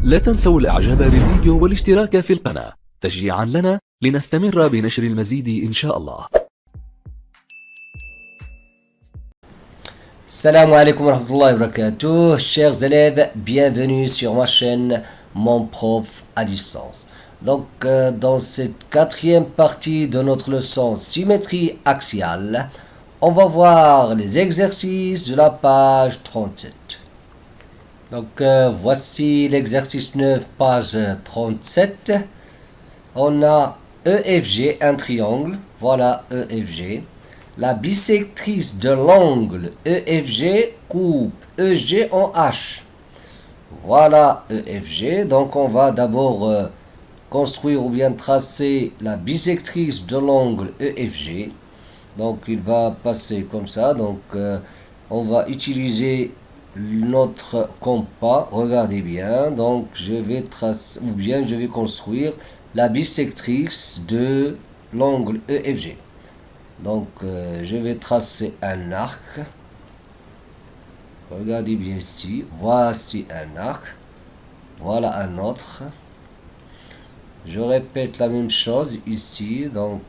لا تنسوا الإعجاب بالفيديو والاشتراك في القناة تشجيعا لنا لنستمر بنشر المزيد إن شاء الله. Salam alaikum wa rahmatullahi wa barakatuh, chers élèves, bienvenue sur ma chaîne Mon Prof à distance. Donc, dans cette quatrième partie de notre leçon symétrie axiale, on va voir les exercices de la page 37. Donc, voici l'exercice 9, page 37. On a EFG, un triangle, voilà EFG. La bisectrice de l'angle EFG coupe EG en H. Voilà EFG. Donc on va d'abord construire ou bien tracer la bisectrice de l'angle EFG. Donc il va passer comme ça. Donc on va utiliser notre compas. Regardez bien. Donc je vais tracer ou bien je vais construire la bisectrice de l'angle EFG. Donc, je vais tracer un arc. Regardez bien ici. Voici un arc. Voilà un autre. Je répète la même chose ici. Donc,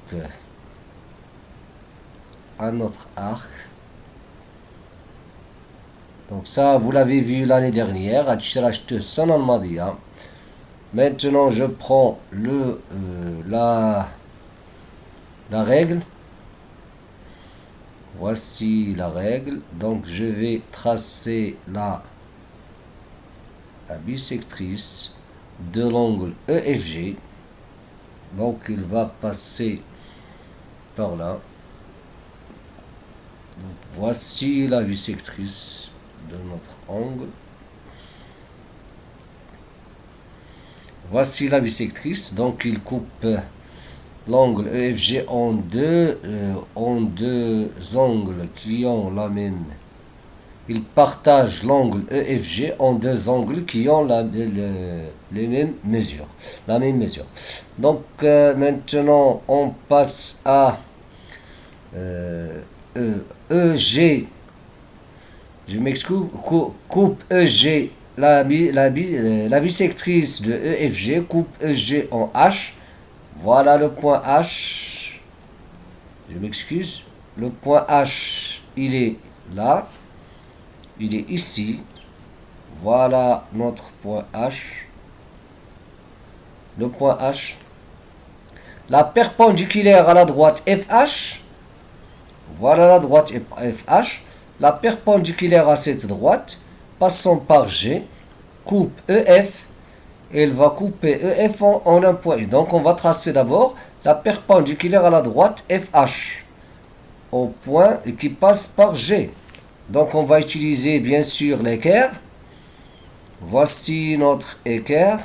un autre arc. Donc, ça, vous l'avez vu l'année dernière. Maintenant, je prends la règle. Voici la règle. Donc, je vais tracer la bisectrice de l'angle EFG. Donc, il va passer par là. Donc, voici la bisectrice de notre angle. Voici la bisectrice. Donc, il coupe l'angle EFG en deux angles qui ont la même. Il partage l'angle EFG en deux angles qui ont les mêmes mesures. La même mesure. Donc maintenant on passe à EG. Je m'excuse. Coupe EG. La bisectrice de EFG coupe EG en H. Voilà le point H. Je m'excuse. Le point H, il est là. Il est ici. Voilà notre point H. Le point H. La perpendiculaire à la droite FH. Voilà la droite FH. La perpendiculaire à cette droite, passant par G, coupe EF. Elle va couper EF en un point. Donc on va tracer d'abord la perpendiculaire à la droite FH au point qui passe par G. Donc on va utiliser bien sûr l'équerre. Voici notre équerre.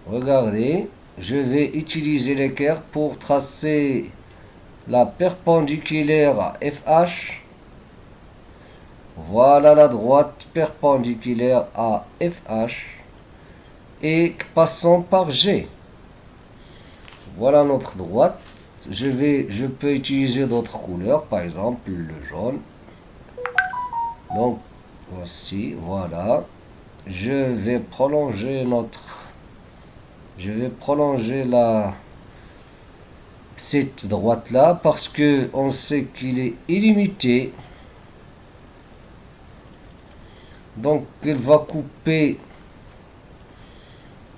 Regardez, je vais utiliser l'équerre pour tracer la perpendiculaire à FH. Voilà la droite perpendiculaire à FH. Et passons par G. Voilà notre droite. Je peux utiliser d'autres couleurs, par exemple le jaune. Donc voici, voilà. Je vais prolonger cette droite là parce que on sait qu'il est illimité. Donc il va couper.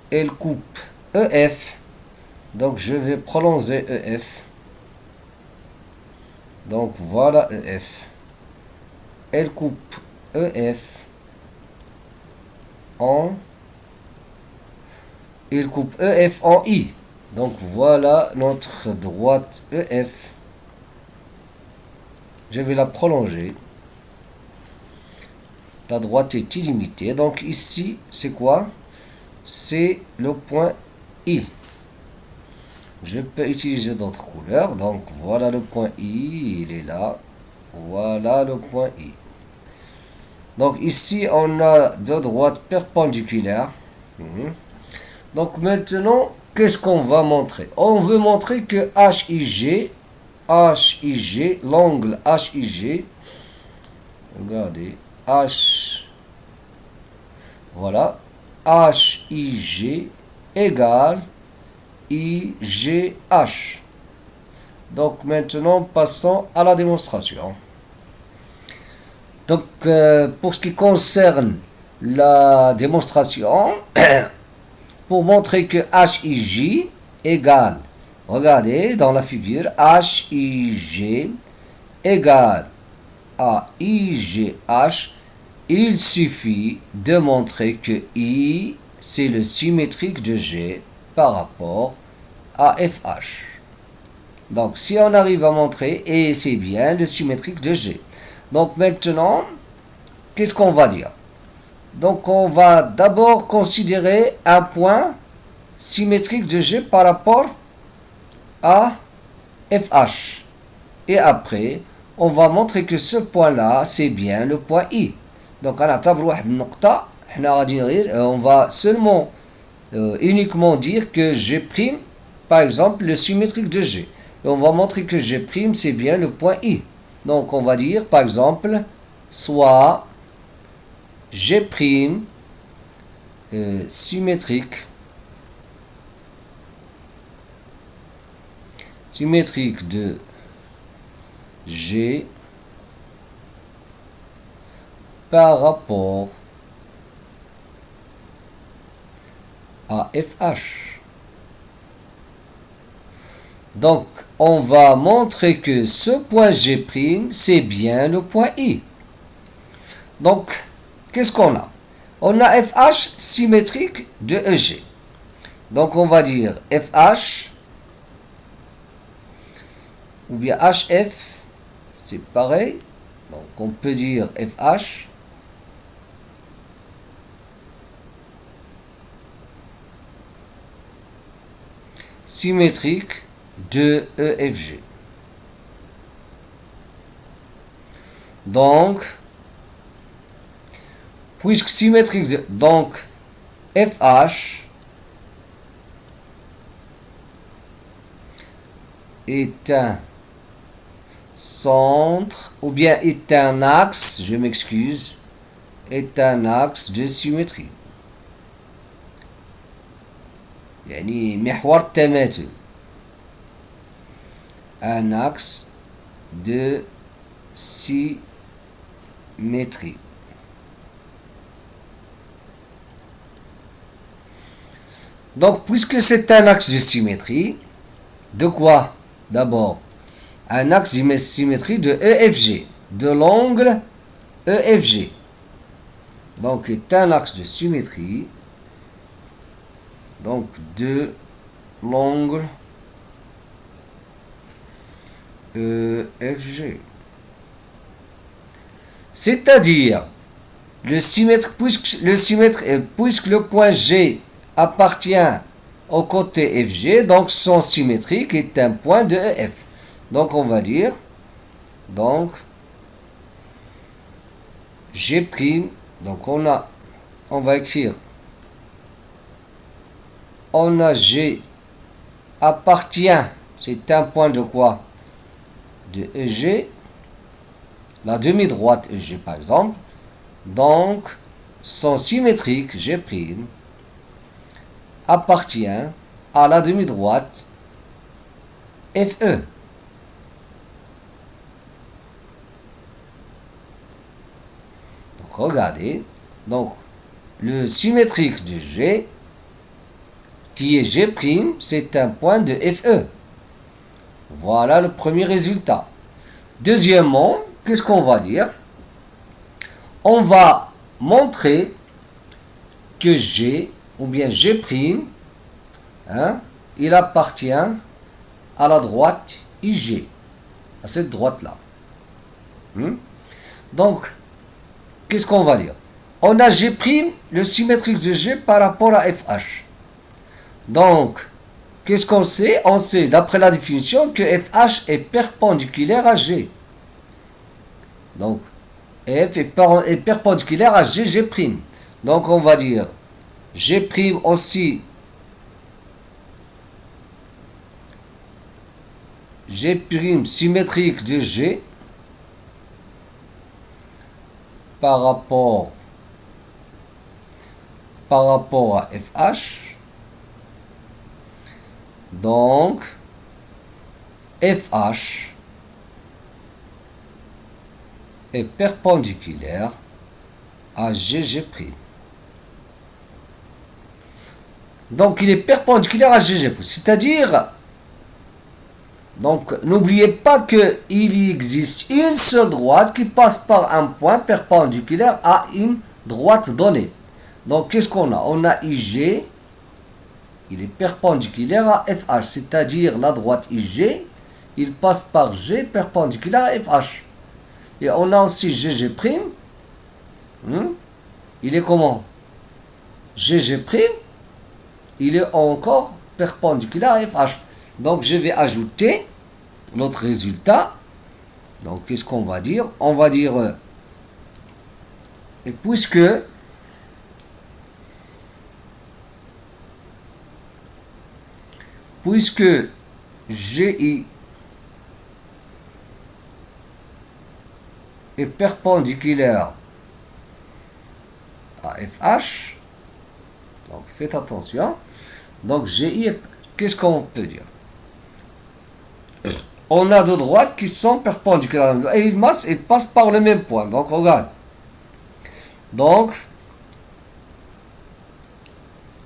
Elle coupe EF. Donc je vais prolonger EF. Donc voilà EF. Elle coupe EF en. Il coupe EF en I. Donc voilà notre droite EF. Je vais la prolonger. La droite est illimitée. Donc ici, c'est quoi? C'est le point I. Je peux utiliser d'autres couleurs. Donc voilà le point I, il est là. Voilà le point I. Donc ici, on a deux droites perpendiculaires. Donc maintenant, qu'est-ce qu'on va montrer? On veut montrer que HIG, l'angle HIG, regardez, H, voilà, HIG égale IGH. Donc maintenant, passons à la démonstration. Donc pour ce qui concerne la démonstration, pour montrer que HIJ égale, regardez dans la figure, HIG égale à IGH, il suffit de montrer que I, c'est le symétrique de G par rapport à FH. Donc, si on arrive à montrer, et c'est bien le symétrique de G. Donc, maintenant, qu'est-ce qu'on va dire? Donc, on va d'abord considérer un point symétrique de G par rapport à FH. Et après, on va montrer que ce point-là, c'est bien le point I. Donc, on va seulement, uniquement dire que G', par exemple, le symétrique de G. Et on va montrer que G', c'est bien le point I. Donc, on va dire, par exemple, soit G' symétrique de G par rapport à FH. Donc, on va montrer que ce point G', c'est bien le point I. Donc, qu'est-ce qu'on a? On a FH symétrique de EG. Donc, on va dire FH ou bien HF, c'est pareil. Donc, on peut dire FH symétrique de EFG. Donc, puisque symétrique de, donc FH est un centre ou bien est un axe, je m'excuse, est un axe de symétrie. يعني محور التماثل. Un axe de symétrie. Donc, puisque c'est un axe de symétrie, de quoi? D'abord, un axe de symétrie de EFG, de l'angle EFG. Donc, est un axe de symétrie, donc de l'angle EFG. C'est-à-dire, puisque le point G appartient au côté FG, donc son symétrique est un point de EF. Donc on va dire, donc G', donc on va écrire, on a G appartient, c'est un point de quoi? De EG, la demi-droite EG par exemple, donc son symétrique G' appartient à la demi-droite FE. Donc regardez, donc le symétrique de G, qui est G', c'est un point de FE. Voilà le premier résultat. Deuxièmement, qu'est-ce qu'on va dire? On va montrer que G, ou bien G', il appartient à la droite IG, à cette droite-là. Donc, qu'est-ce qu'on va dire? On a G', le symétrique de G par rapport à FH. Donc, qu'est-ce qu'on sait? On sait, d'après la définition, que FH est perpendiculaire à G. Donc, F est perpendiculaire à G'. Donc, on va dire G' aussi, G' symétrique de G par rapport par rapport à FH. Donc, FH est perpendiculaire à GG'. Donc, il est perpendiculaire à GG'. C'est-à-dire, donc, n'oubliez pas qu'il existe une seule droite qui passe par un point perpendiculaire à une droite donnée. Donc, qu'est-ce qu'on a? On a IG, il est perpendiculaire à FH, c'est-à-dire la droite IG, il passe par G perpendiculaire à FH. Et on a aussi GG', il est comment? GG', il est encore perpendiculaire à FH. Donc, je vais ajouter notre résultat. Donc, qu'est-ce qu'on va dire? On va dire, et puisque GI est perpendiculaire à FH, donc faites attention. Donc, GI, qu'est-ce qu'on peut dire? On a deux droites qui sont perpendiculaires et ils passent par le même point. Donc, regarde. Donc,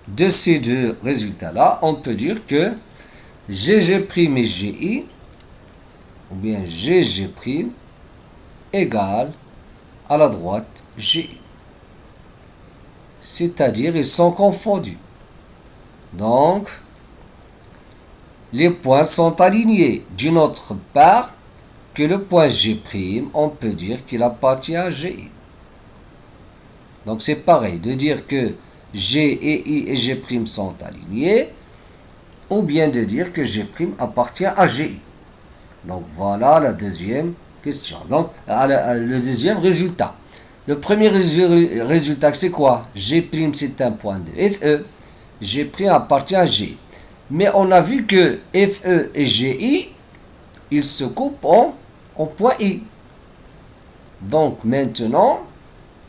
de ces deux résultats-là, on peut dire que GG' et GI, ou bien GG' égale à la droite GI. C'est-à-dire, ils sont confondus. Donc, les points sont alignés. D'une autre part, que le point G', on peut dire qu'il appartient à GI. Donc, c'est pareil de dire que G et I et G' sont alignés, ou bien de dire que G' appartient à GI. Donc, voilà la deuxième question. Donc, le deuxième résultat. Le premier résultat, c'est quoi? G', c'est un point de FE. G' appartient à GI. Mais on a vu que FE et GI, ils se coupent en point I. Donc, maintenant,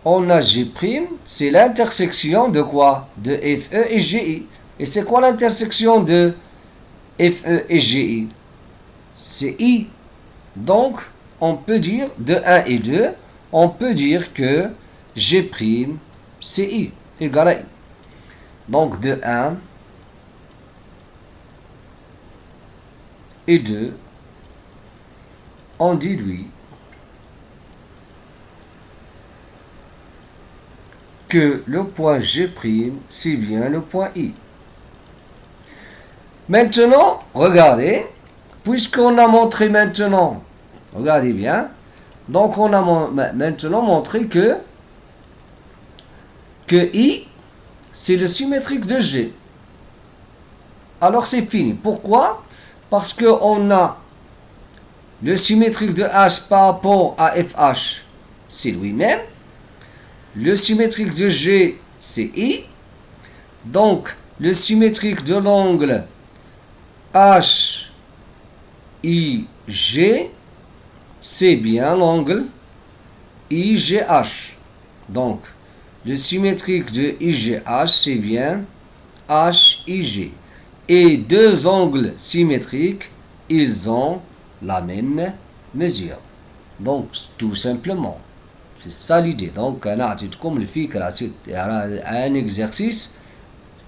on a G', c'est l'intersection de quoi? De FE et GI. Et c'est quoi l'intersection de FE et GI? C'est I. Donc, on peut dire de 1 et 2, on peut dire que G', c'est I, égal à I. Donc, de 1 et 2, on déduit que le point G', c'est bien le point I. Maintenant, regardez, puisqu'on a montré maintenant, regardez bien, donc on a maintenant montré que I, c'est le symétrique de G. Alors c'est fini. Pourquoi? Parce qu'on a le symétrique de H par rapport à FH, c'est lui-même. Le symétrique de G, c'est I. Donc, le symétrique de l'angle HIG, c'est bien l'angle IGH. Donc, le symétrique de IGH, c'est bien HIG. Et deux angles symétriques, ils ont la même mesure. Donc, tout simplement. C'est ça l'idée. Donc, comme le fait c'est un exercice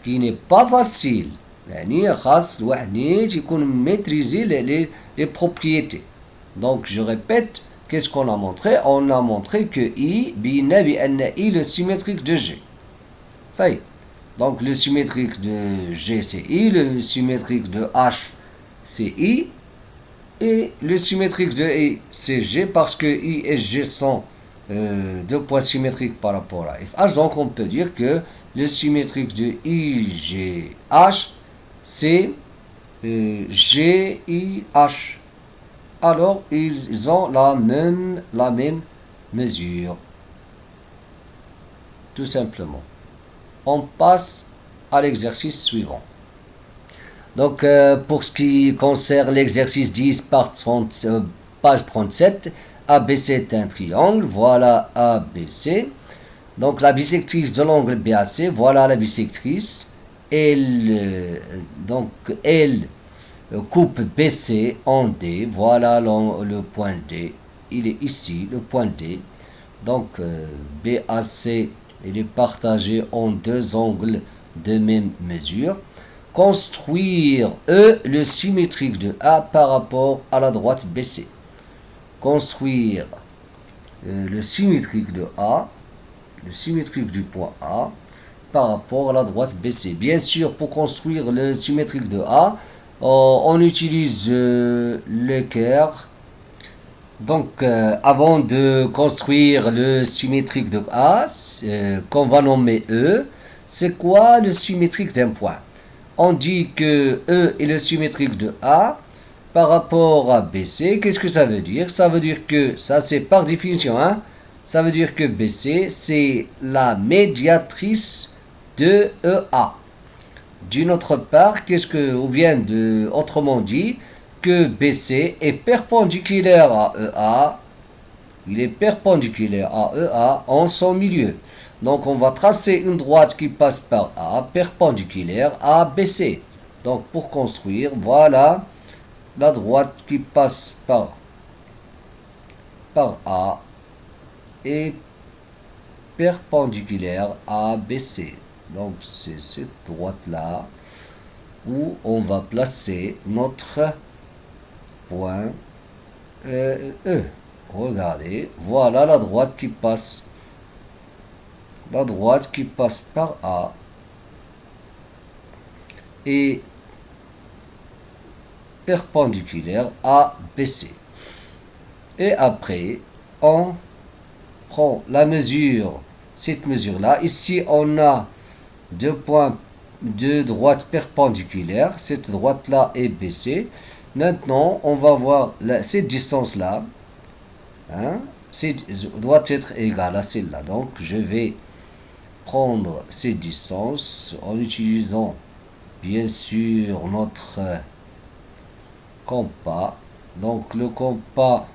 qui n'est pas facile. يعني خاص الواحد يكون maîtriser les propriétés. Donc, je répète, qu'est-ce qu'on a montré? On a montré que I, I, le symétrique de G. Ça y est. Donc, le symétrique de G, c'est I. Le symétrique de H, c'est I. Et le symétrique de I, c'est G, parce que I et G sont deux points symétriques par rapport à FH. Donc, on peut dire que le symétrique de IGH, c'est GIH. Alors, ils ont la même mesure. Tout simplement. On passe à l'exercice suivant. Donc, pour ce qui concerne l'exercice 10, page 37, ABC est un triangle. Voilà ABC. Donc la bisectrice de l'angle BAC, voilà la bisectrice. Elle coupe BC en D. Voilà le point D. Il est ici, le point D. Donc BAC, il est partagé en deux angles de même mesure. Construire E le symétrique de A par rapport à la droite BC. Construire le symétrique de A, le symétrique du point A, par rapport à la droite BC. Bien sûr, pour construire le symétrique de A, on utilise l'équerre. Donc, avant de construire le symétrique de A, qu'on va nommer E, c'est quoi le symétrique d'un point? On dit que E est le symétrique de A par rapport à BC. Qu'est-ce que ça veut dire? Ça veut dire que, ça c'est par définition, hein? Ça veut dire que BC, c'est la médiatrice de EA. D'une autre part, autrement dit, que BC est perpendiculaire à EA. Il est perpendiculaire à EA en son milieu. Donc on va tracer une droite qui passe par A, perpendiculaire à BC. Donc pour construire, voilà la droite qui passe par A et perpendiculaire à BC. Donc c'est cette droite-là où on va placer notre point E. Regardez, voilà la droite qui passe. La droite qui passe par A et perpendiculaire à BC. Et après, on prend la mesure, cette mesure-là. Ici, on a deux droites perpendiculaires. Cette droite-là est BC. Maintenant, on va voir cette distance-là. Hein, doit être égale à celle-là. Donc, je vais prendre ces distances en utilisant bien sûr notre compas. Donc le compas,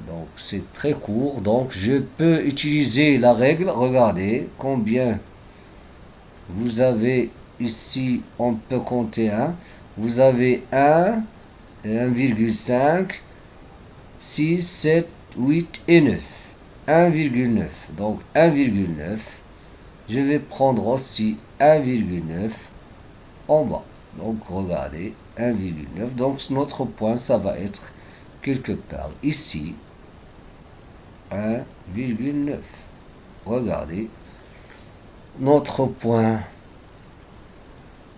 donc c'est très court, donc je peux utiliser la règle. Regardez combien vous avez ici, on peut compter 1. Vous avez 1, 1,5, 6, 7, 8 et 9. 1,9. Donc 1,9. Je vais prendre aussi 1,9 en bas. Donc regardez, 1,9. Donc notre point, ça va être quelque part ici. 1,9. Regardez. Notre point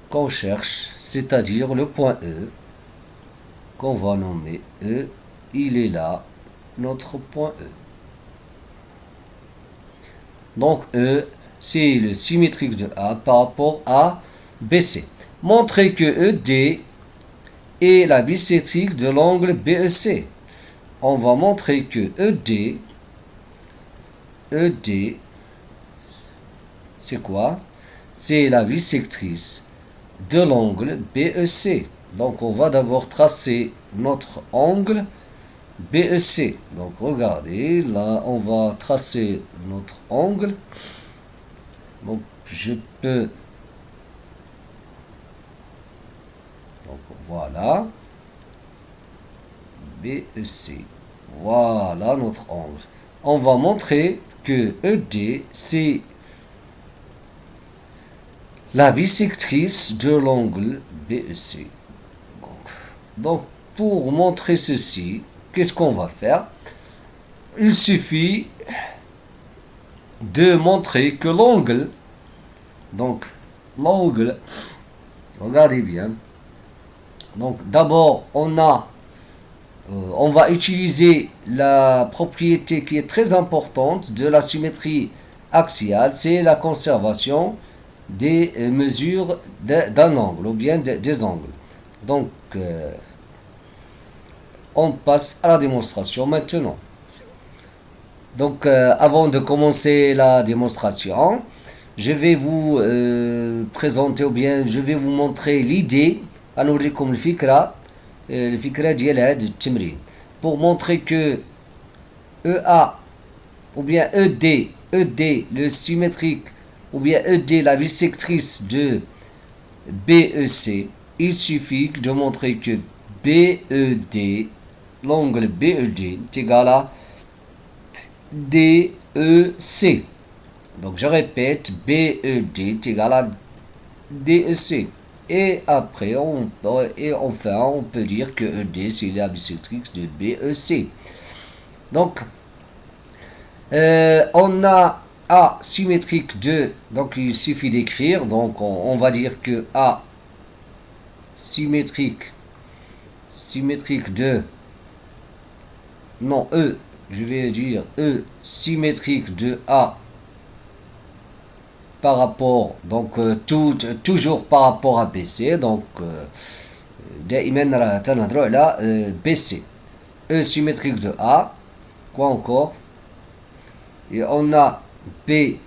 qu'on cherche, c'est-à-dire le point E, qu'on va nommer E, il est là, notre point E. Donc E, c'est le symétrique de A par rapport à BC. Montrez que ED est la bisectrice de l'angle BEC. On va montrer que ED, c'est quoi? C'est la bisectrice de l'angle BEC. Donc on va d'abord tracer notre angle BEC. Donc regardez, là on va tracer notre angle. Donc je peux, donc voilà, BEC. Voilà notre angle. On va montrer que ED c'est la bisectrice de l'angle BEC. Donc pour montrer ceci, qu'est-ce qu'on va faire? Il suffit de montrer que l'angle, donc l'angle, regardez bien, donc d'abord on va utiliser la propriété qui est très importante de la symétrie axiale, c'est la conservation des mesures d'un angle ou bien des angles. Donc on passe à la démonstration maintenant. Donc avant de commencer la démonstration, je vais vous présenter ou bien je vais vous montrer l'idée أنوريكم الفكرة ديال هذا التمرين pour montrer que EA ou bien ED, le symétrique, ou bien ED, la bisectrice de BEC, il suffit de montrer que BED, l'angle BED est égal à DEC. Donc je répète, BED est égal à DEC. Et après, enfin, on peut dire que ED, c'est la bisectrice de BEC. Donc, on a A symétrique de, donc il suffit d'écrire, donc on va dire que A symétrique de, non, je vais dire E symétrique de A par rapport, donc toujours par rapport à BC, donc دائما راه تنهضروا على BC. E symétrique de A, quoi encore? Et on a B,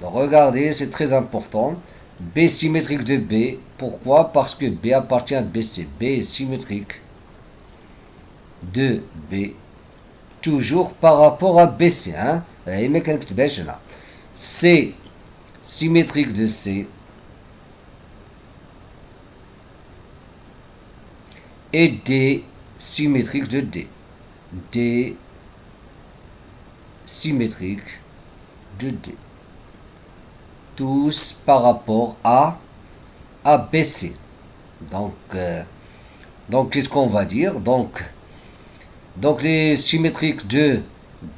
donc regardez, c'est très important, B symétrique de B, pourquoi? Parce que B appartient à BC, B est symétrique de B, toujours par rapport à BC, hein? C symétrique de C et D symétrique de D. D symétrique de D. Tous par rapport à BC. Donc qu'est-ce qu'on va dire? Donc les symétriques de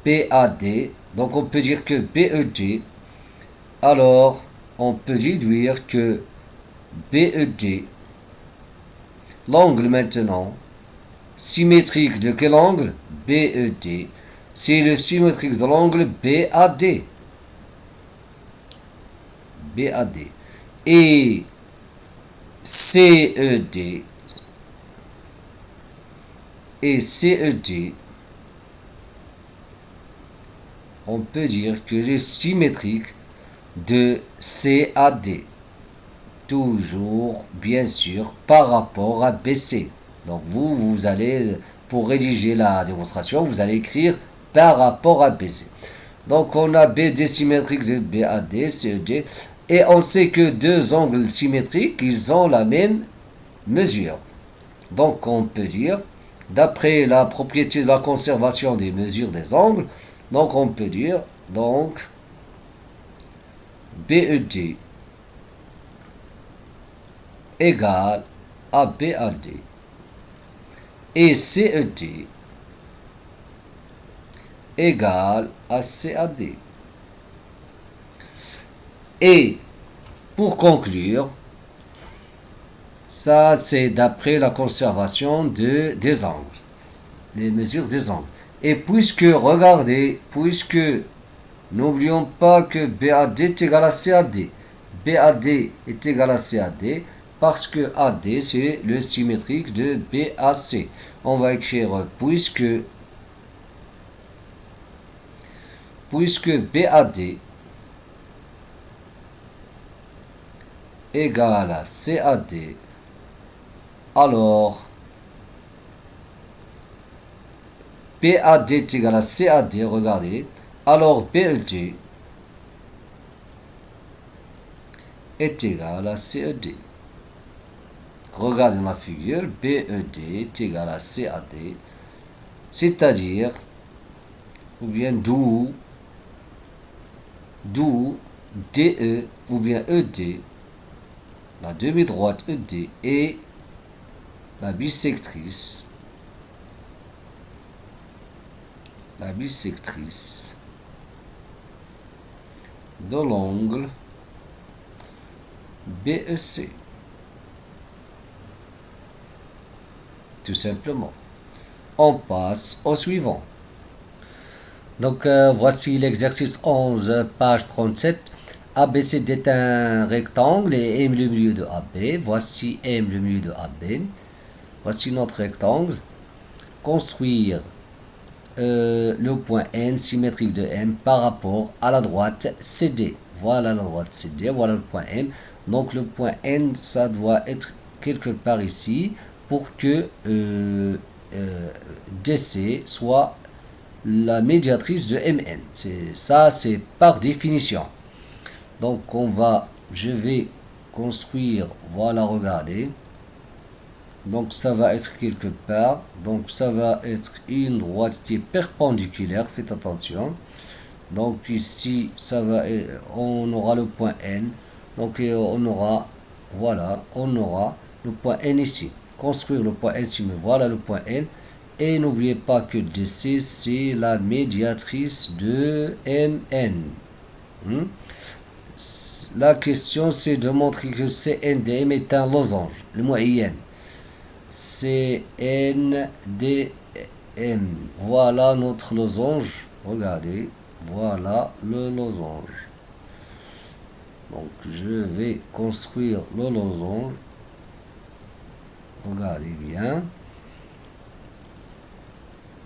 BAD, donc on peut dire que BED, alors on peut déduire que BED, l'angle maintenant, symétrique de quel angle? BED, c'est le symétrique de l'angle BAD. BAD. Et CED, on peut dire que c'est symétrique de CAD. Toujours, bien sûr, par rapport à BC. Donc vous allez, pour rédiger la démonstration, vous allez écrire par rapport à BC. Donc on a BD symétrique de BAD, CED, et on sait que deux angles symétriques, ils ont la même mesure. Donc on peut dire, d'après la propriété de la conservation des mesures des angles, donc on peut dire, donc BED égale à BAD et CED égale à CAD. Et pour conclure, ça c'est d'après la conservation des angles, les mesures des angles. Et regardez, n'oublions pas que BAD est égal à CAD. BAD est égal à CAD parce que AD c'est le symétrique de BAC. On va écrire puisque BAD égale à CAD, alors BAD est égal à CAD, regardez, alors BED est égal à CED. Regardez la figure, BED est égal à CAD, c'est-à-dire, ou bien d'où DE, ou bien ED, la demi-droite ED et la bisectrice de l'angle BEC. Tout simplement. On passe au suivant. Donc voici l'exercice 11, page 37. ABCD est un rectangle et M le milieu de AB. Voici M le milieu de AB. Voici notre rectangle. Construire le point N symétrique de M par rapport à la droite CD. Voilà la droite CD, voilà le point M. Donc le point N, ça doit être quelque part ici pour que DC soit la médiatrice de Mn. Ça, c'est par définition. Donc, je vais construire, voilà, regardez. Donc, ça va être quelque part. Donc, ça va être une droite qui est perpendiculaire, faites attention. Donc, ici, on aura le point N. Donc, on aura le point N ici. Construire le point N ici, mais voilà le point N. Et n'oubliez pas que DC, c'est la médiatrice de Mn. La question, c'est de montrer que CNDM est un losange, le moyen. CNDM. Voilà notre losange. Regardez, voilà le losange. Donc, je vais construire le losange. Regardez bien.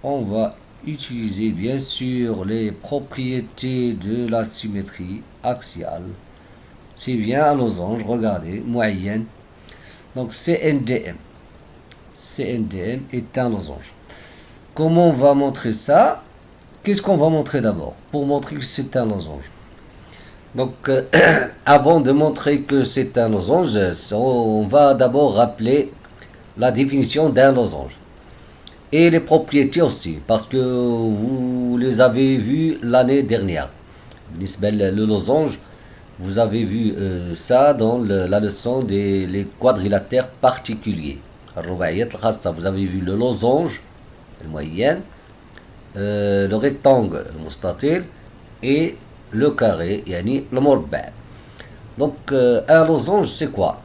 On va utiliser bien sûr les propriétés de la symétrie axiale. C'est bien un losange, regardez, moyenne. Donc CNDM. CNDM est un losange. Comment on va montrer ça? Qu'est-ce qu'on va montrer d'abord pour montrer que c'est un losange? Donc avant de montrer que c'est un losange, on va d'abord rappeler la définition d'un losange. Et les propriétés aussi, parce que vous les avez vues l'année dernière. Le losange, vous avez vu ça dans la leçon des quadrilatères particuliers. Vous avez vu le losange, le moyen, le rectangle, le mustatil, et le carré, le morba'. Donc, un losange, c'est quoi?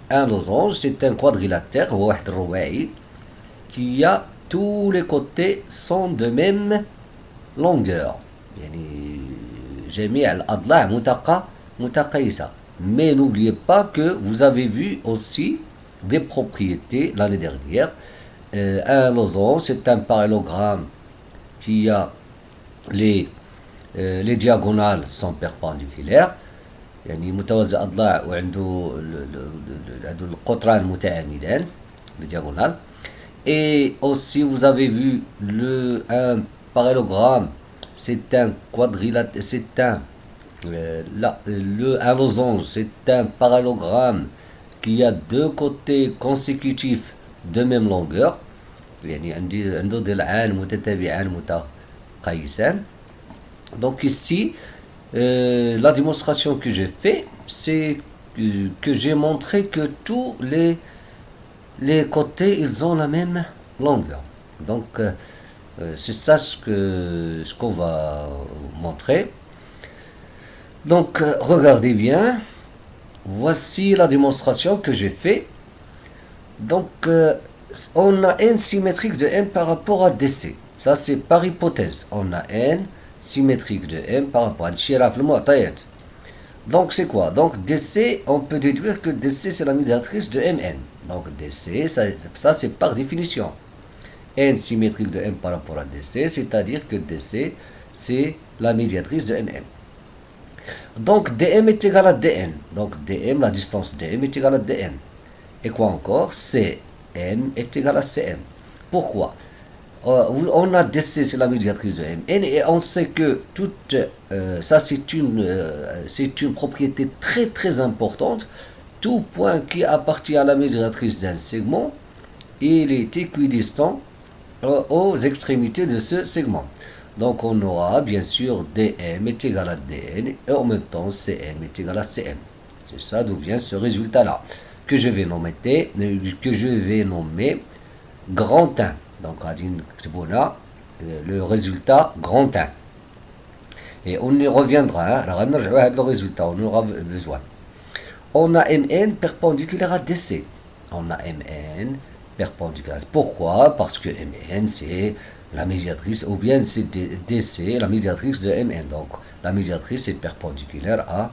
Un losange, c'est un quadrilatère, qui a tous les côtés sont de même longueur. Mais n'oubliez pas que vous avez vu aussi des propriétés l'année dernière. Un losange, c'est un parallélogramme qui a les diagonales sont perpendiculaires. متوازي أضلاع وعنده القطران متعامدان les diagonales. Et aussi, vous avez vu un parallélogramme, c'est un quadrilatère, un losange, c'est un parallélogramme qui a deux côtés consécutifs de même longueur. Donc ici, la démonstration que j'ai fait, c'est que j'ai montré que tous les côtés, ils ont la même longueur. Donc, c'est ça ce qu'on va montrer. Donc, regardez bien. Voici la démonstration que j'ai fait. Donc, on a n symétrique de m par rapport à DC. Ça, c'est par hypothèse. On a n symétrique de m par rapport à Chiraf le Mu'tayat. Donc, c'est quoi? Donc, DC, on peut déduire que DC, c'est la médiatrice de Mn. Donc, DC, ça c'est par définition. N symétrique de M par rapport à DC, c'est-à-dire que DC, c'est la médiatrice de Mn. Donc, dm est égal à dn. Donc, dm, la distance dm est égale à dn. Et quoi encore? Cn est égal à Cn. Pourquoi? On a DC, c'est la médiatrice de Mn, et on sait que ça c'est une propriété très très importante. Tout point qui appartient à la médiatrice d'un segment, il est équidistant aux extrémités de ce segment. Donc on aura bien sûr dm est égal à dn et en même temps cm est égal à cm. C'est ça d'où vient ce résultat-là que je vais nommer grand 1. Donc le résultat grand 1. Et on y reviendra, le résultat, on aura besoin. On a Mn perpendiculaire à DC. On a Mn perpendiculaire. Pourquoi? Parce que Mn c'est la médiatrice, ou bien c'est DC, la médiatrice de Mn. Donc la médiatrice est perpendiculaire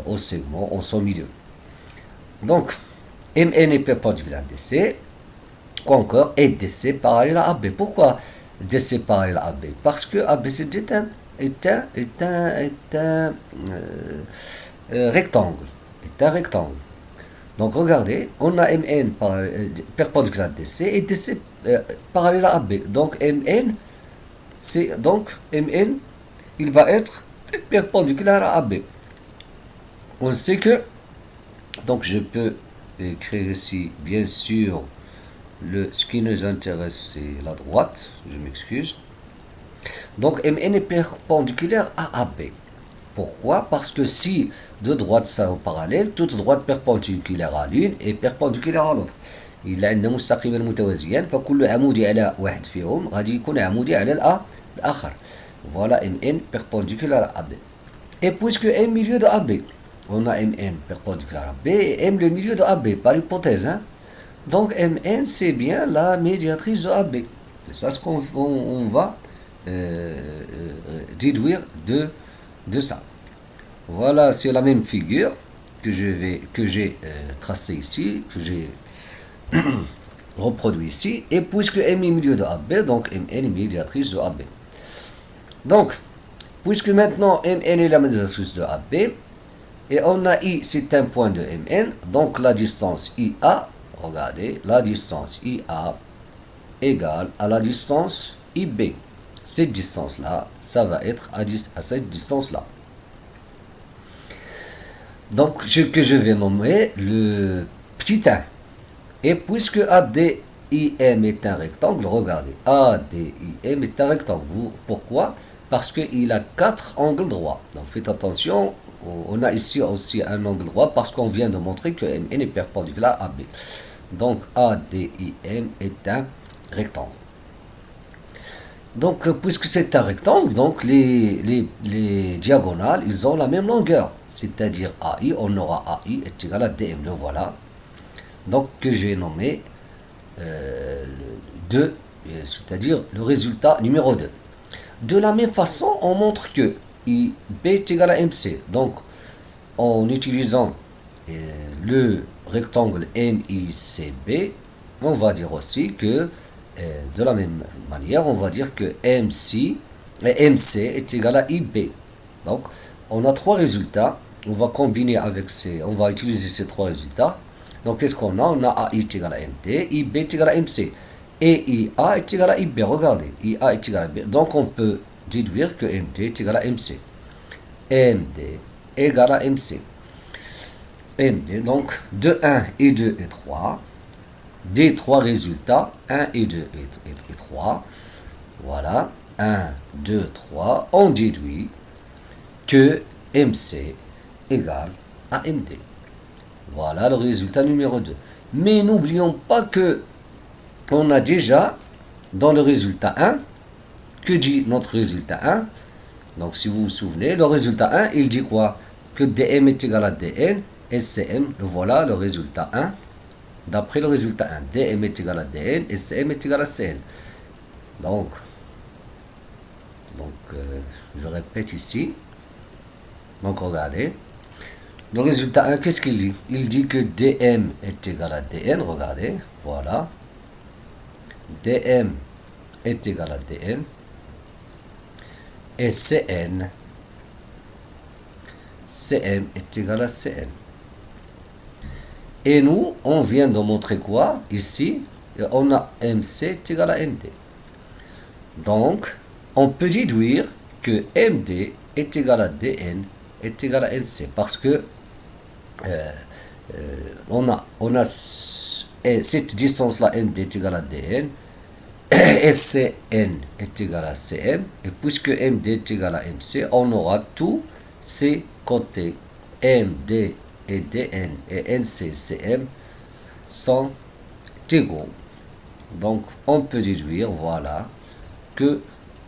au segment, au son milieu. Donc Mn est perpendiculaire à DC. Quoi encore? Et DC parallèle à AB. Pourquoi DC parallèle à AB? Parce que ABC est un rectangle. Est un rectangle. Donc regardez, on a Mn perpendiculaire à DC et DC parallèle à AB. Donc Mn c'est donc MN, il va être perpendiculaire à AB. On sait que, donc je peux écrire ici, bien sûr, ce qui nous intéresse, c'est la droite, je m'excuse. Donc MN est perpendiculaire à AB. Pourquoi? Parce que si deux droites sont parallèles, toute droite perpendiculaire à l'une est perpendiculaire à l'autre. إلا عندنا مستقيما متوازيان فكل عمودي على واحد فيهم غادي يكون عمودي على الآخر. Voilà MN perpendiculaire à AB. Et puisque M milieu de AB, on a MN perpendiculaire à B et M le milieu de AB, par hypothèse. Hein? Donc MN c'est bien la médiatrice de AB. C'est ça ce qu'on va déduire de ça. Voilà, c'est la même figure que j'ai tracée ici, que j'ai reproduit ici. Et puisque M est milieu de AB, donc MN est médiatrice de AB. Donc, puisque maintenant MN est la médiatrice de AB, et on a I, c'est un point de MN, donc la distance IA, regardez, la distance IA égale à la distance IB. Cette distance-là, ça va être à cette distance-là. Donc, ce que je vais nommer le petit 1. Et puisque ADIM est un rectangle, regardez, ADIM est un rectangle. Pourquoi? Parce qu'il a 4 angles droits. Donc, faites attention, on a ici aussi un angle droit parce qu'on vient de montrer que MN est perpendiculaire à B. Donc, ADIM est un rectangle. Donc, puisque c'est un rectangle, donc les diagonales, ils ont la même longueur. C'est-à-dire AI, on aura AI est égal à DM, le voilà. Donc, que j'ai nommé 2, c'est-à-dire le résultat numéro 2. De la même façon, on montre que IB est égal à MC. Donc, en utilisant le rectangle MICB, on va dire aussi que, de la même manière, on va dire que MC est égal à IB. Donc, on a 3 résultats. On va combiner avec on va utiliser ces 3 résultats. Donc, qu'est-ce qu'on a? On a AI est égal à MT, IB est égal à MC. Et IA est égal à IB. Regardez, IA est égal à IB. Donc, on peut déduire que MD est égal à MC. MD égal à MC. MD, donc, de 1 et 2 et 3. Des 3 résultats, 1 et 2 et 3. Voilà, 1, 2, 3. On déduit que MC égale à MD. Voilà le résultat numéro 2. Mais n'oublions pas que on a déjà dans le résultat 1, que dit notre résultat 1? Donc si vous vous souvenez, le résultat 1, il dit quoi? Que DM est égal à DN, SCM, voilà le résultat 1. D'après le résultat 1, DM est égal à DN, SCM est égal à CN. Donc je répète ici. Donc regardez. Le résultat 1, qu'est-ce qu'il dit? Il dit que DM est égal à DN, regardez, voilà. DM est égal à DN. Et CM est égal à CN. Et nous, on vient de montrer quoi? Ici, on a MC est égal à MD. Donc, on peut déduire que MD est égal à DN est égal à NC parce que on a cette distance-là, MD est égal à DN, SCN est égal à CM, et puisque MD est égal à MC, on aura tous ces côtés MD et DN et NC, CM sont égaux. Donc, on peut déduire, voilà, que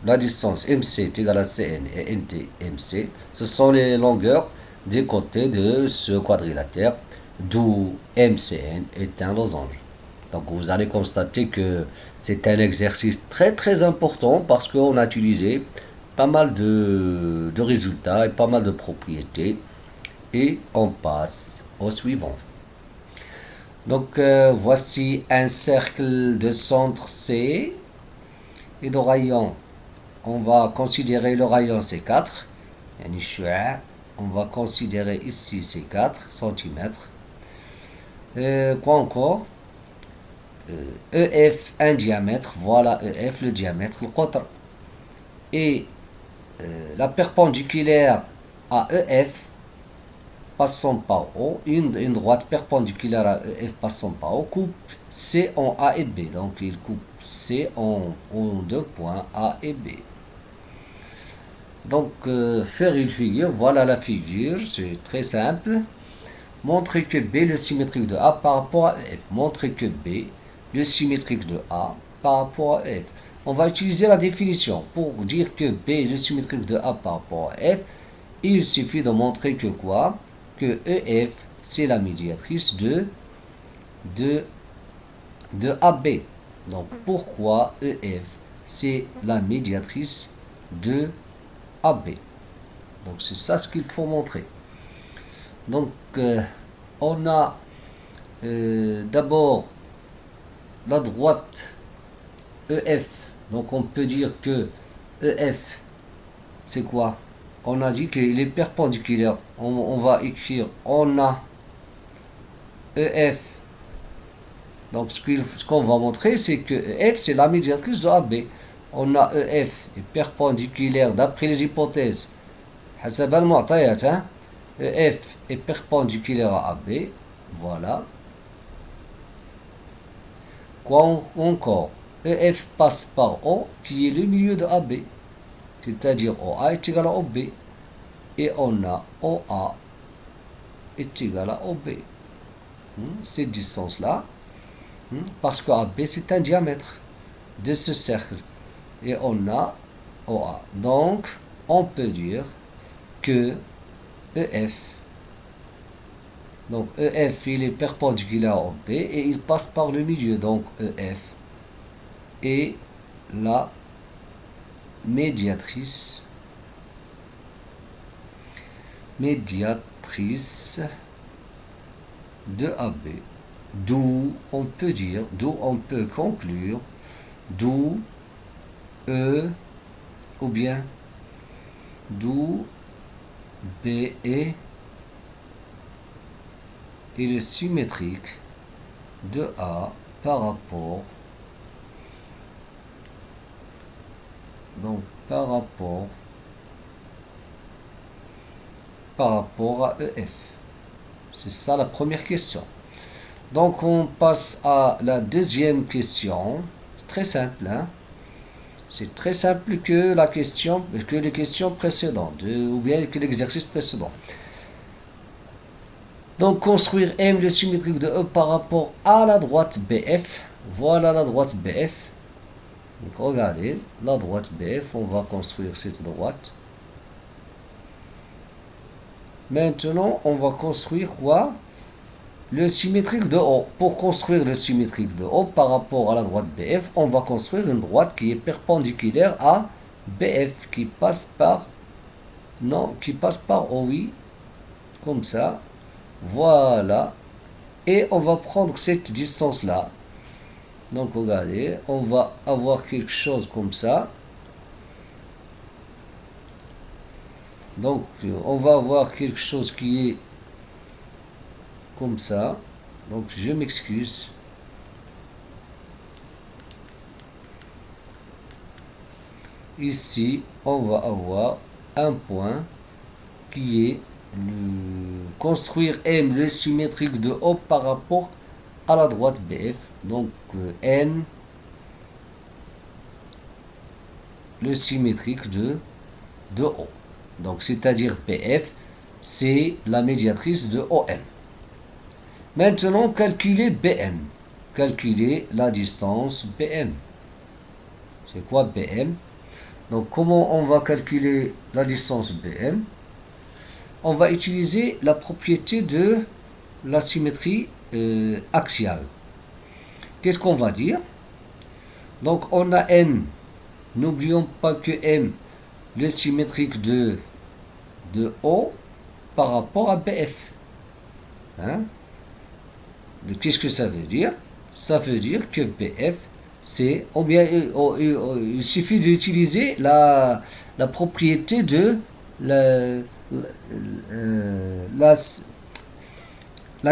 la distance MC est égale à CN et ND, MC, ce sont les longueurs des côtés de ce quadrilatère, d'où MCN est un losange. Donc vous allez constater que c'est un exercice très très important parce qu'on a utilisé pas mal de résultats et pas mal de propriétés. Et on passe au suivant. Donc voici un cercle de centre C et de rayon. On va considérer le rayon C4. On va considérer ici C4 cm. Quoi encore? EF un diamètre. Voilà EF le diamètre. Le قطر. et la perpendiculaire à EF passant par O, une droite perpendiculaire à EF passant par O coupe C en A et B. Donc il coupe C en deux points A et B. Donc faire une figure, voilà la figure, c'est très simple. Montrer que B le symétrique de A par rapport à EF. Montrer que B le symétrique de A par rapport à EF. On va utiliser la définition. Pour dire que B est le symétrique de A par rapport à F, il suffit de montrer que quoi? Que EF, c'est la médiatrice de AB. Donc, pourquoi EF, c'est la médiatrice de AB? Donc, c'est ça ce qu'il faut montrer. Donc, on a d'abord la droite EF. Donc, on peut dire que EF, c'est quoi? On a dit qu'il est perpendiculaire. On va écrire, on a EF. Donc, ce qu'on va montrer, c'est que EF, c'est la médiatrice de AB. On a EF est perpendiculaire d'après les hypothèses. حسب المعطيات, hein? EF est perpendiculaire à AB. Voilà. Quoi encore? EF passe par O, qui est le milieu de AB. C'est-à-dire OA est égal à OB. Et on a OA est égal à OB. Cette distance-là, parce que AB c'est un diamètre de ce cercle. Et on a OA. Donc, on peut dire que EF, donc EF il est perpendiculaire à OB et il passe par le milieu. Donc EF est la médiatrice de AB, d'où on peut dire, d'où on peut conclure, d'où E ou bien d'où B est le symétrique de A par rapport à EF. C'est ça la première question. Donc on passe à la deuxième question. C'est très simple, hein? C'est très simple que les questions précédentes, ou bien que l'exercice précédent. Donc construire M le symétrique de E par rapport à la droite BF. Voilà la droite BF. Donc regardez, la droite BF, on va construire cette droite. Maintenant, on va construire quoi? Le symétrique de O. Pour construire le symétrique de O par rapport à la droite BF, on va construire une droite qui est perpendiculaire à BF, qui passe par O, oui, comme ça. Voilà. Et on va prendre cette distance-là. Donc regardez, on va avoir quelque chose comme ça. Donc on va avoir quelque chose qui est comme ça. Donc je m'excuse. Ici, on va avoir un point qui est construire M le symétrique de O par rapport à la droite BF. Donc N le symétrique de O. Donc c'est-à-dire BF, c'est la médiatrice de OM. Maintenant, calculer BM. Calculer la distance BM. C'est quoi BM? Donc comment on va calculer la distance BM? On va utiliser la propriété de la symétrie axiale. Qu'est-ce qu'on va dire? Donc on a M. N'oublions pas que M, le symétrique de O par rapport à BF. Hein? Qu'est-ce que ça veut dire? Ça veut dire que BF, c'est, ou bien il suffit d'utiliser la propriété de la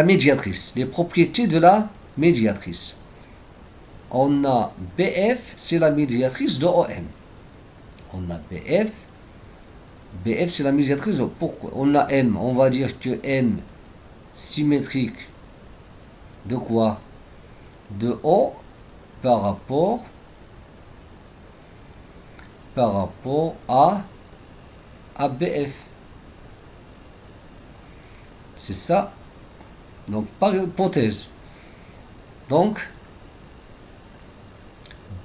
médiatrice, les propriétés de la médiatrice. On a BF, c'est la médiatrice de OM. On a BF. BF, c'est la médiatrice. Pourquoi? On a M. On va dire que M symétrique de quoi? De O par rapport à BF. C'est ça. Donc, par hypothèse. Donc,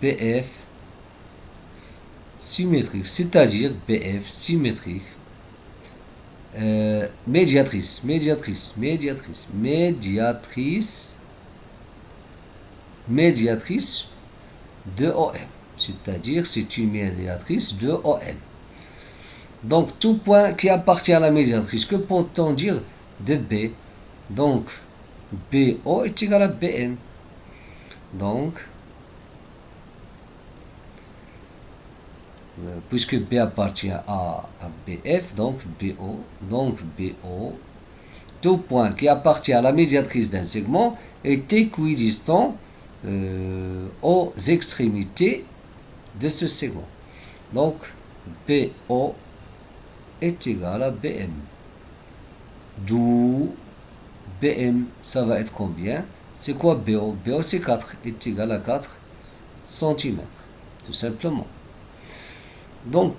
BF symétrique, c'est-à-dire BF symétrique, médiatrice de OM, c'est-à-dire c'est une médiatrice de OM. Donc tout point qui appartient à la médiatrice, que peut-on dire de B? Donc BO est égal à BM. Donc puisque B appartient à BF, donc BO, tout point qui appartient à la médiatrice d'un segment est équidistant aux extrémités de ce segment. Donc BO est égal à BM. D'où BM, ça va être combien? C'est quoi BO? BO c'est 4, est égal à 4 cm, tout simplement. Donc,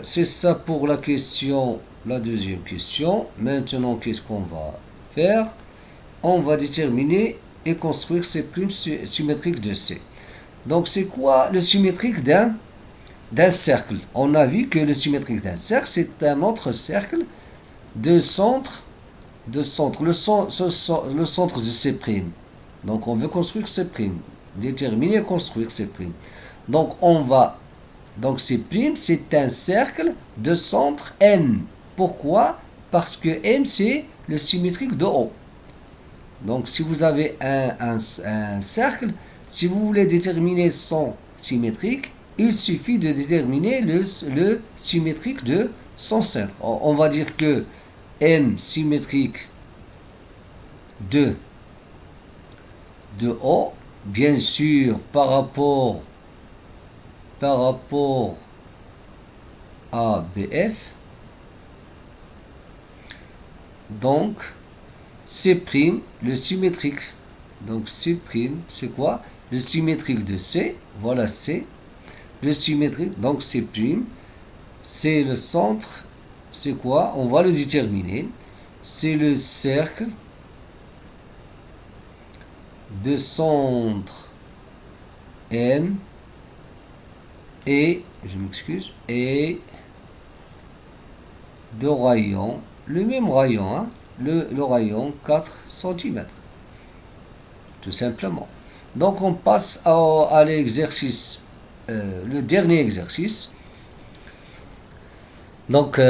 c'est ça pour la question, la deuxième question. Maintenant, qu'est-ce qu'on va faire? On va déterminer et construire ces primes symétriques de C. Donc, c'est quoi le symétrique d'un cercle? On a vu que le symétrique d'un cercle, c'est un autre cercle de centre, le centre de ces primes. Donc, on veut construire ces primes, déterminer et construire ces primes. Donc, C', c'est un cercle de centre M. Pourquoi? Parce que M, c'est le symétrique de O. Donc, si vous avez un cercle, si vous voulez déterminer son symétrique, il suffit de déterminer le symétrique de son centre. On va dire que M symétrique de O, bien sûr, par rapport à BF, donc C', le symétrique. Donc C', c'est quoi? Le symétrique de C, voilà C. Le symétrique, donc C', c'est le centre, c'est quoi? On va le déterminer. C'est le cercle de centre M et, je m'excuse, et de rayon, le même rayon, hein, le rayon 4 cm. Tout simplement. Donc on passe à l'exercice, le dernier exercice. Donc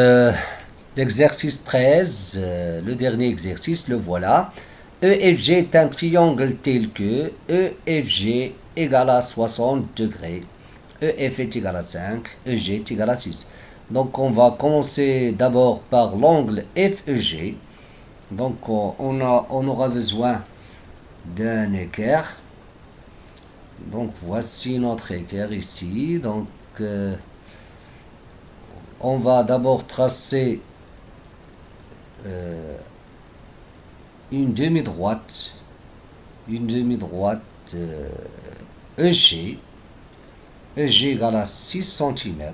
l'exercice 13, le dernier exercice, le voilà. EFG est un triangle tel que EFG égale à 60 degrés. EF est égal à 5, EG est égal à 6. Donc on va commencer d'abord par l'angle FEG. Donc on aura besoin d'un équerre. Donc voici notre équerre ici. Donc on va d'abord tracer une demi-droite EG. EG égale à 6 cm.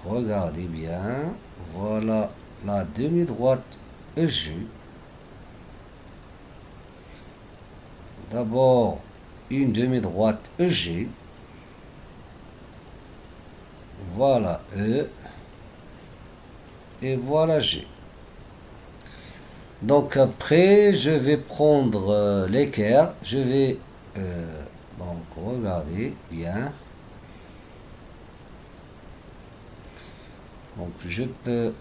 Regardez bien. Voilà la demi-droite EG. D'abord, une demi-droite EG. Voilà E. Et voilà G. Donc après, je vais prendre l'équerre. Je vais... donc, regardez bien. Donc, je peux...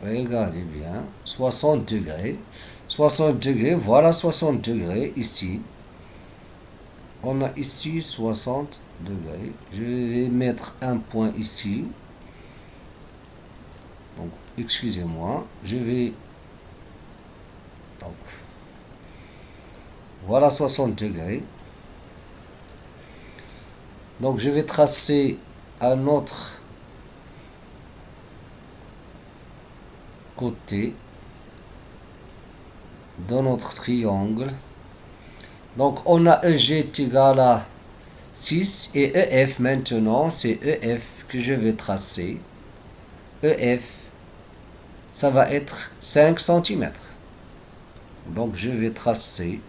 Regardez bien. 60 degrés. 60 degrés, voilà 60 degrés ici. On a ici 60 degrés. Je vais mettre un point ici. Donc, excusez-moi. Je vais... Donc... Voilà 60 degrés. Donc je vais tracer un autre côté de notre triangle. Donc on a EG est égal à 6 et EF maintenant, c'est EF que je vais tracer. EF, ça va être 5 cm. Donc je vais tracer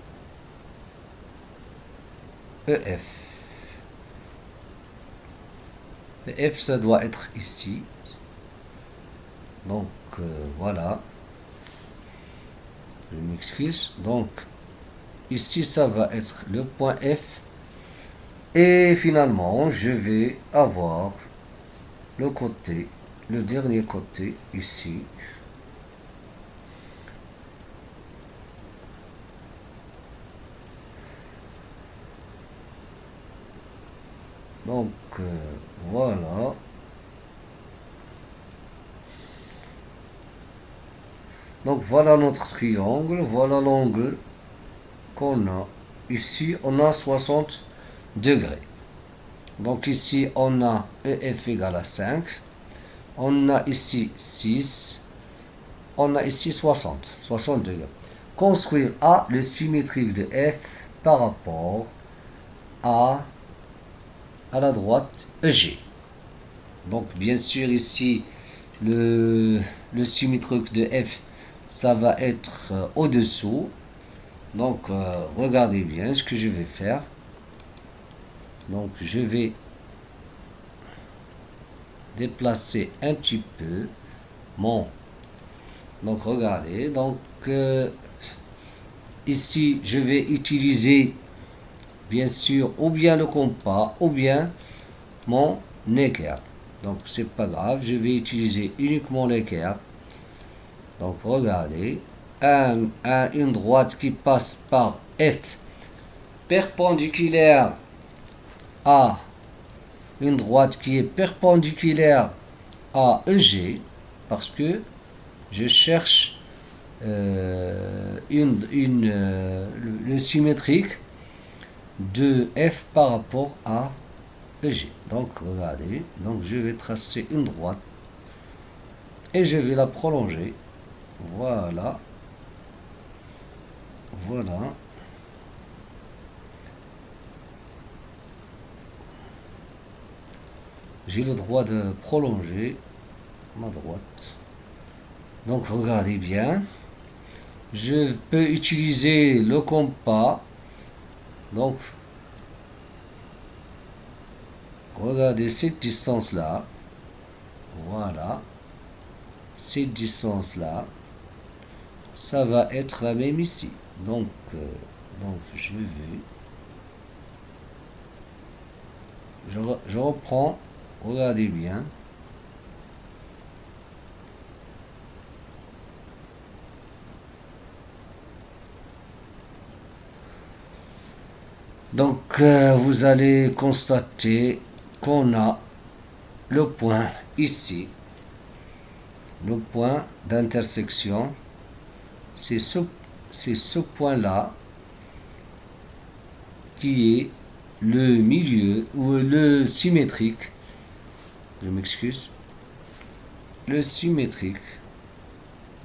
EF. EF, ça doit être ici. Donc voilà. Je m'excuse. Donc ici, ça va être le point F. Et finalement, je vais avoir le côté, le dernier côté ici. Donc voilà. Donc voilà notre triangle, voilà l'angle qu'on a. Ici, on a 60 degrés. Donc ici, on a EF égale à 5. On a ici 6. On a ici 60 degrés. Construire A le symétrique de F par rapport à la droite EG. Donc bien sûr ici, le symétrique de F, ça va être au-dessous. Donc regardez bien ce que je vais faire. Donc je vais déplacer un petit peu mon... Donc regardez, donc ici je vais utiliser bien sûr ou bien le compas ou bien mon équerre. Donc c'est pas grave, je vais utiliser uniquement l'équerre. Donc regardez, une droite qui passe par F perpendiculaire à une droite qui est perpendiculaire à EG, parce que je cherche le symétrique de F par rapport à EG. Donc regardez, donc je vais tracer une droite et je vais la prolonger. Voilà. Voilà. J'ai le droit de prolonger ma droite. Donc regardez bien. Je peux utiliser le compas. Donc regardez cette distance là. Voilà. Cette distance là. Ça va être la même ici. Donc je vais. Je reprends. Regardez bien. Donc vous allez constater qu'on a le point ici. Le point d'intersection. C'est ce point-là qui est le milieu ou le symétrique. Je m'excuse. Le symétrique.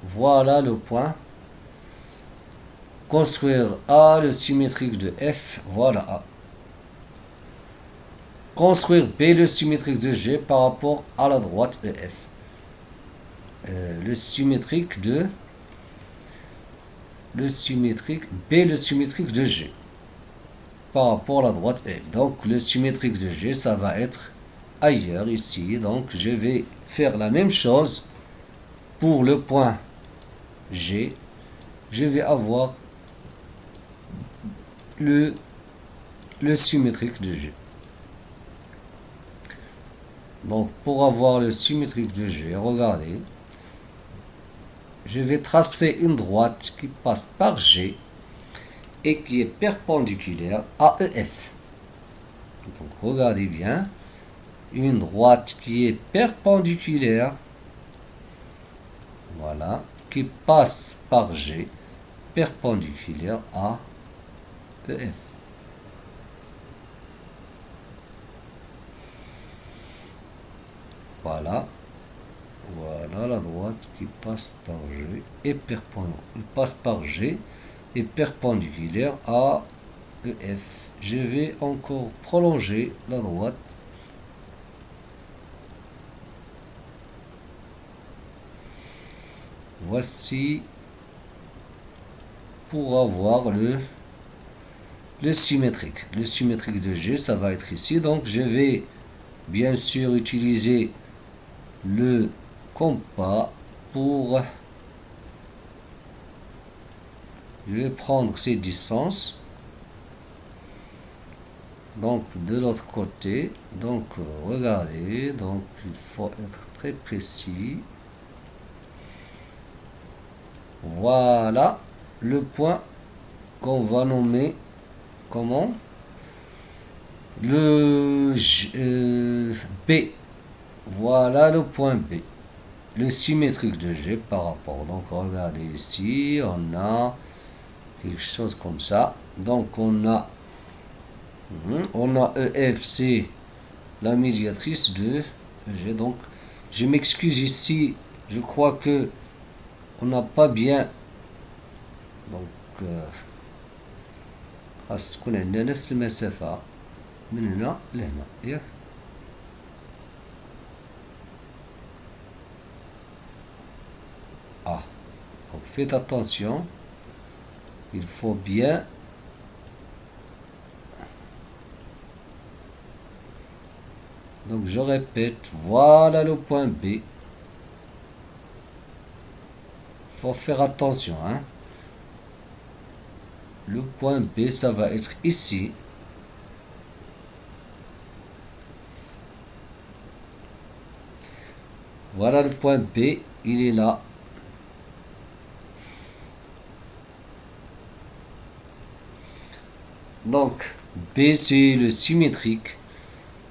Voilà le point. Construire A, le symétrique de F. Voilà A. Construire B, le symétrique de G par rapport à la droite EF. Le symétrique de... Le symétrique B, le symétrique de G par rapport à la droite F. Donc le symétrique de G, ça va être ailleurs ici. Donc je vais faire la même chose pour le point G. Je vais avoir le symétrique de G. Donc pour avoir le symétrique de G, regardez, je vais tracer une droite qui passe par G et qui est perpendiculaire à EF. Donc regardez bien, une droite qui est perpendiculaire, voilà, qui passe par G, perpendiculaire à EF. Voilà. Voilà la droite qui passe par G et passe par G et perpendiculaire à EF. Je vais encore prolonger la droite. Voici pour avoir le symétrique. Le symétrique de G, ça va être ici. Donc je vais bien sûr utiliser le compas pour... Je vais prendre ces distances. Donc de l'autre côté, donc regardez, donc il faut être très précis. Voilà le point qu'on va nommer comment? Le B. Voilà le point B. Le symétrique de G par rapport. Donc regardez ici, on a quelque chose comme ça. Donc on a EF, c'est la médiatrice de G. Donc je m'excuse ici, je crois que on n'a pas bien. Donc خاص تكون عندنا نفس المسافة من هنا لهنا ياك. Donc faites attention, il faut bien donc je répète, voilà le point B. Il faut faire attention, hein. Le point B, ça va être ici. Voilà le point B, il est là. Donc, B, c'est le symétrique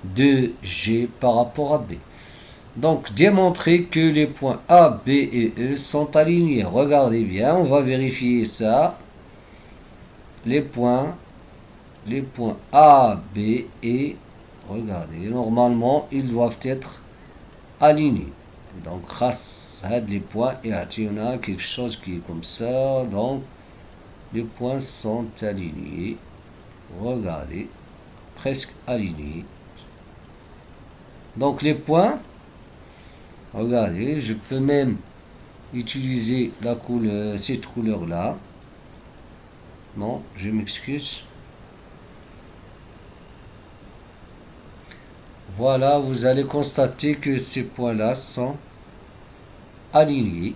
de G par rapport à B. Donc, démontrer que les points A, B et E sont alignés. Regardez bien, on va vérifier ça. Les points A, B et regardez, normalement, ils doivent être alignés. Donc, grâce à les points, et on a quelque chose qui est comme ça. Donc, les points sont alignés. Regardez, presque alignés. Donc, les points, regardez, je peux même utiliser la couleur, cette couleur-là. Non, je m'excuse. Voilà, vous allez constater que ces points-là sont alignés.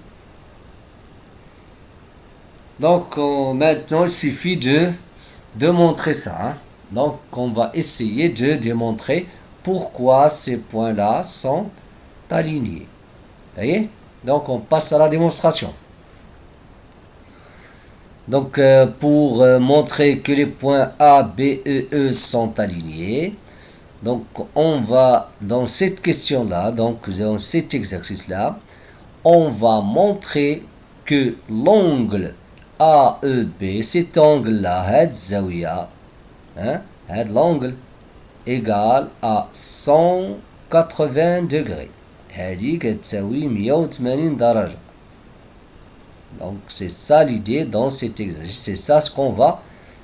Donc, maintenant, il suffit de montrer ça. Hein. Donc, on va essayer de démontrer pourquoi ces points-là sont alignés. Vous voyez? Donc, on passe à la démonstration. Donc, pour montrer que les points A, B et E sont alignés, donc on va, dans cette question-là, donc dans cet exercice-là, on va montrer que l'angle AEB, cet angle-là, had zawiya, hein, had l'angle égal à 180 degrés. هذه كتساوي 180 درجة. Donc c'est ça l'idée dans cet exercice, c'est ça ce qu'on va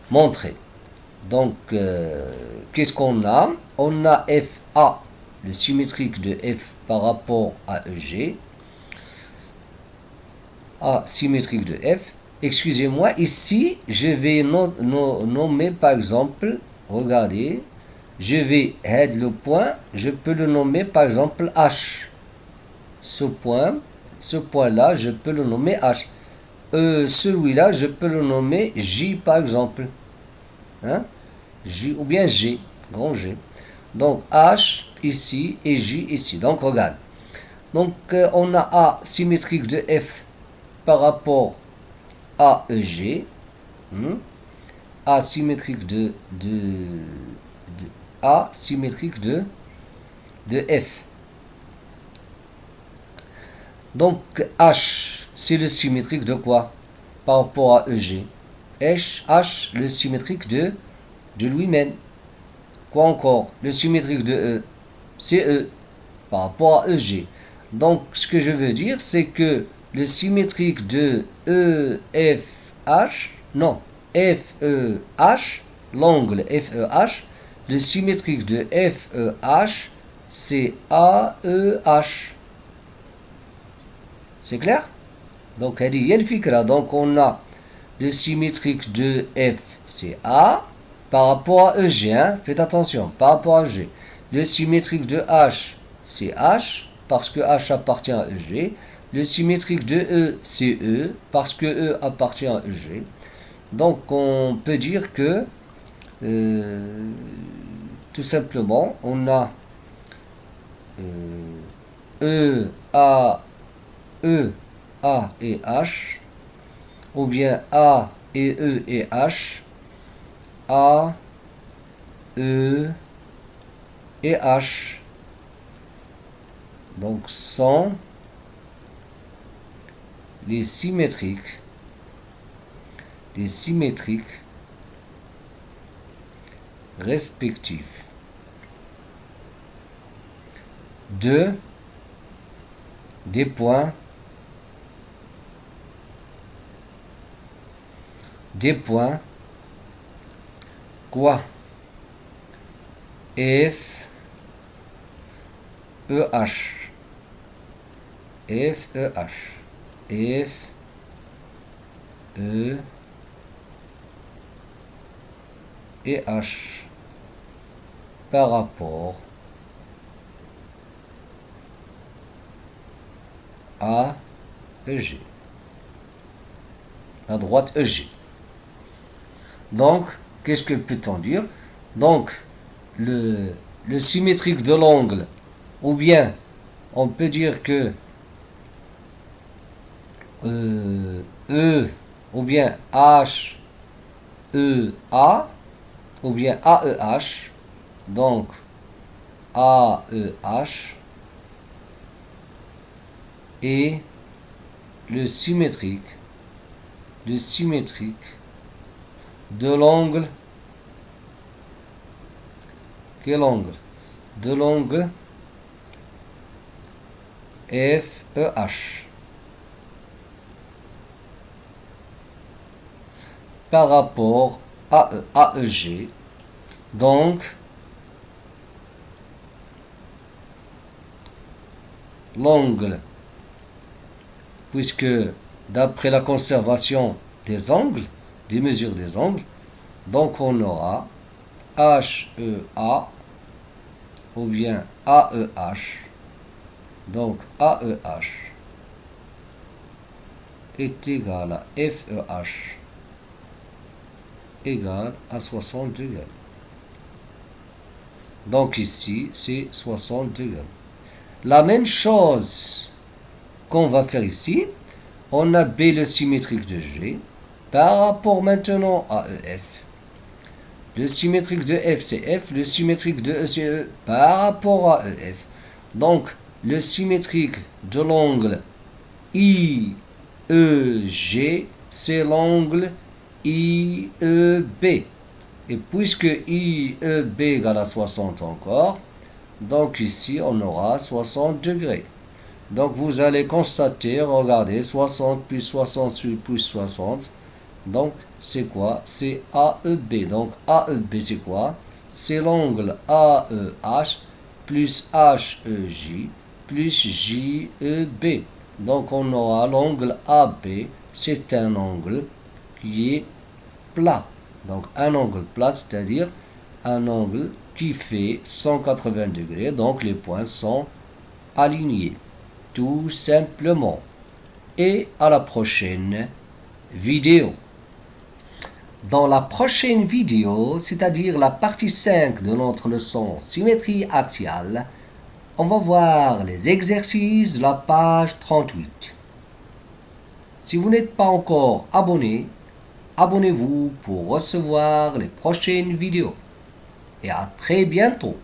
montrer. Donc qu'est-ce qu'on a? On a FA, le symétrique de F par rapport à EG. A symétrique de F. Excusez-moi, ici je vais nommer par exemple, regardez, je vais add le point, je peux le nommer par exemple H. Ce point-là, je peux le nommer H. Celui-là, je peux le nommer J par exemple. Hein? J ou bien G, grand G. Donc H ici et J ici. Donc regarde. Donc on a A symétrique de F par rapport à EG. A symétrique de A symétrique de F. Donc H, c'est le symétrique de quoi? Par rapport à EG. H, le symétrique de lui-même. Quoi encore? Le symétrique de E, c'est E. par rapport à EG. Donc, ce que je veux dire, c'est que le symétrique de EFH, non, FEH, l'angle FEH, le symétrique de FEH, c'est AEH. C'est clair? Donc, donc on a le symétrique de F, c'est A, par rapport à EG, hein? Faites attention, par rapport à EG. Le symétrique de H, c'est H, parce que H appartient à EG. Le symétrique de E, c'est E, parce que E appartient à EG. Donc, on peut dire que, tout simplement, on a E, A, et H, ou bien A et E et H, A, E et H. Donc, sont les symétriques respectifs de des points quoi F E H F E et H par rapport à EG, à droite EG. Donc, qu'est-ce que peut-on dire? Donc, le symétrique de l'angle, ou bien on peut dire que E, ou bien H, E, A, ou bien AEH, donc AEH, et le symétrique de l'angle, quel angle? De l'angle FEH par rapport à AEG. Donc, l'angle, puisque d'après la conservation des angles, des mesures des angles, donc on aura HEA ou bien AEH. Donc AEH est égal à FEH égal à 60 degrés. Donc ici, c'est 60 degrés. La même chose qu'on va faire ici, on a B le symétrique de G par rapport maintenant à EF. Le symétrique de F, c'est F. Le symétrique de E, c'est E par rapport à EF. Donc, le symétrique de l'angle IEG, c'est l'angle IEB. Et puisque IEB égale à 60 encore, donc ici, on aura 60 degrés. Donc, vous allez constater, regardez, 60 plus 60 plus 60. Donc, c'est quoi? C'est AEB. Donc, AEB, c'est quoi? C'est l'angle AEH plus HEJ plus JEB. Donc, on aura l'angle AB. C'est un angle qui est plat. Donc, un angle plat, c'est-à-dire un angle qui fait 180 degrés. Donc, les points sont alignés. Tout simplement. Et à la prochaine vidéo. Dans la prochaine vidéo, c'est-à-dire la partie 5 de notre leçon symétrie axiale, on va voir les exercices de la page 38. Si vous n'êtes pas encore abonné, abonnez-vous pour recevoir les prochaines vidéos. Et à très bientôt.